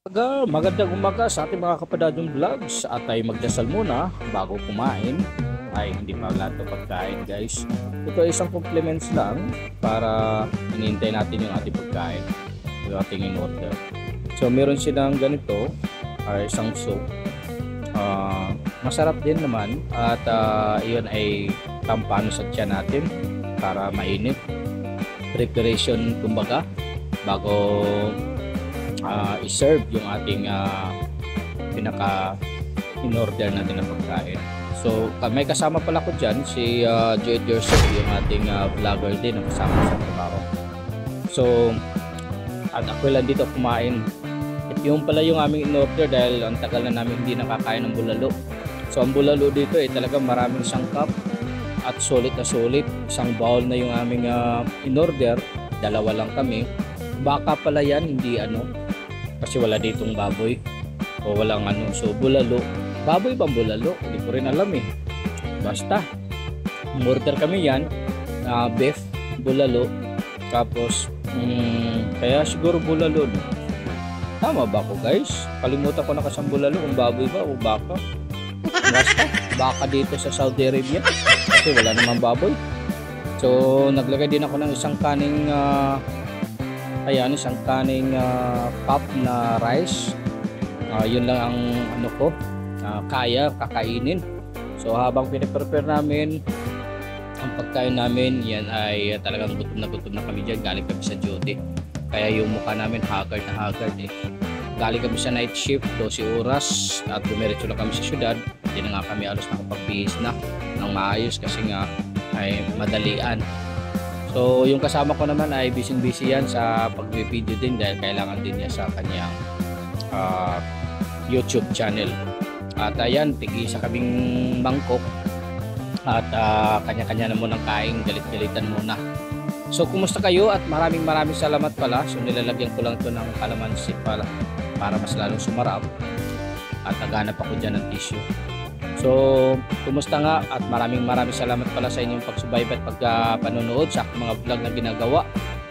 Magandang umaga sa ating mga kapadadong vlogs at ay magdasal muna bago kumain. Ay hindi pa lahat ng pagkain guys. Ito ay isang compliments lang para hinihintay natin yung ating pagkain, yung ating in order. So meron silang ganito, ay isang soup. Masarap din naman at iyon ay tampano sa tiyan natin para mainit. Preparation kumbaga bago i-serve yung ating pinaka in-order natin na pagkain. So may kasama pala ko dyan si Do It Yourself, yung ating vlogger din na kasama sa trabaho. So at ako lang dito kumain. At yung pala yung aming in-order dahil ang tagal na namin hindi nakakain ng bulalo. So ang bulalo dito ay talagang maraming sangkap at sulit na sulit. Isang bowl na yung aming in-order, dalawa lang kami. Baka pala yan, hindi kasi wala ditong baboy o walang so bulalo. Baboy bang bulalo? Hindi ko rin alam eh. Basta order kami yan, beef bulalo, tapos kaya siguro bulalo, no? Tama ba ako guys? Kalimutan ko na kasang bulalo kung baboy ba o baka. Basta baka dito sa Saudi Arabia kasi wala namang baboy. So naglagay din ako ng isang kaning isang kaning cup na rice. Yun lang ang kaya kakainin. So habang piniprepare namin ang pagkain namin, yan ay talagang gutom na kami dyan. Galing kami sa duty, kaya yung mukha namin haggard na haggard eh. Galing kami sa night shift 12 oras at dumiretso lang kami sa syudad. Hindi na nga kami alos nakapag-bihis na ng maayos kasi nga ay madalian. So yung kasama ko naman ay busy yan sa pag-video din dahil kailangan din niya sa kanyang YouTube channel. At ayan, tig-isa kaming mangkok at kanya-kanya na munang kain, galit-galitan muna. So kumusta kayo at maraming salamat pala. So nilalagyan ko lang ito ng kalamansi para mas lalong sumarap at naghanap ako dyan ng tissue. So, kumusta nga at maraming salamat pala sa inyong pagsubaybay at pagpanonood sa mga vlog na ginagawa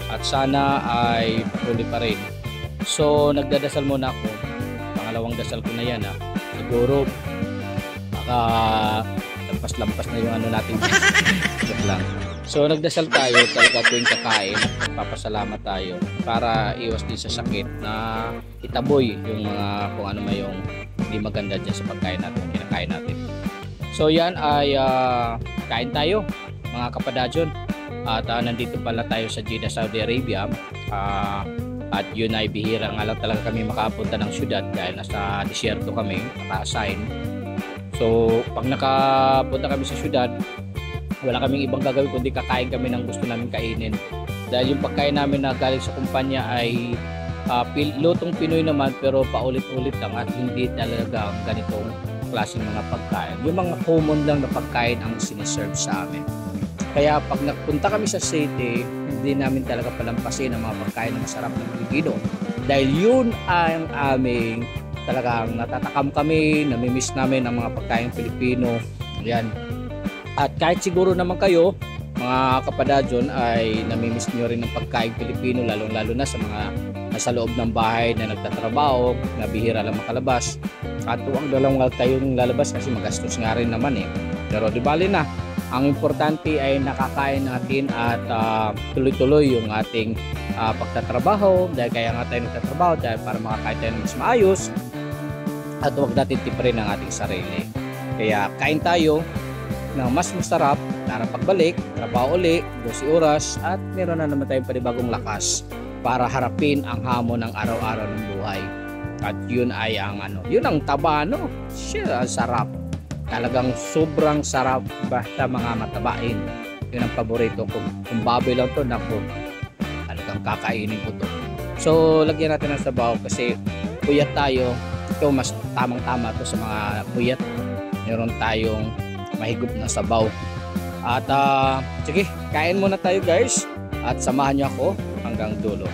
at sana ay patuloy pa rin. So, nagdadasal muna ako. Pangalawang dasal ko na yan siguro baka lampas na yung natin. Joke lang. So, nagdasal tayo talaga tuwing kakain. Papasalamat tayo para iwas din sa sakit na itaboy yung mga kung ano may yung hindi maganda dyan sa pagkain natin, kinakain natin. So yan ay kain tayo mga kapadadyon. At nandito pala tayo sa Jeddah, Saudi Arabia. At yun ay bihira nga lang talaga kami makapunta ng syudad dahil nasa disyerto kami, naka-assign. So pag nakapunta kami sa syudad, wala kaming ibang gagawin kundi kakain kami ng gusto namin kainin. Dahil yung pagkain namin na galing sa kumpanya ay lutong Pinoy naman pero paulit-ulit lang at hindi talaga ganitong klaseng mga pagkain. Yung mga common lang na pagkain ang siniserve sa amin. Kaya pag nagpunta kami sa city, hindi namin talaga palampasin ang mga pagkain na masarap na Pilipino. Dahil yun ang aming talagang natatakam kami, namimiss namin ang mga pagkain Pilipino. Yan. At kahit siguro naman kayo, mga kapadadyon, ay namimiss nyo rin ng pagkain Pilipino, lalong-lalo na sa mga nasa loob ng bahay na nagtatrabaho, na bihira lang makalabas. At huwag na lang tayong lalabas kasi magastos nga rin naman eh. Pero di bali na, ang importante ay nakakain natin at tuloy-tuloy yung ating pagtatrabaho. Dahil kaya nga tayo nagtatrabaho dahil para makakain tayo ng mas maayos. At huwag natin tipirin ang ating sarili. Kaya kain tayo na mas masarap para pagbalik, trabaho uli, 12 oras at meron na naman tayong panibagong lakas para harapin ang hamon ng araw-araw ng buhay. At yun ay ang yun ang taba sarap. Talagang sobrang sarap basta mga matabain. Yun ang paborito ko. Kung baboy lang to, naku, talagang kakainin ko to. So lagyan natin ng sabaw kasi puyat tayo. Ito mas tamang-tama to sa mga puyat. Meron tayong mahigop na sabaw. At sige, kain muna tayo guys at samahan niyo ako hanggang dulo.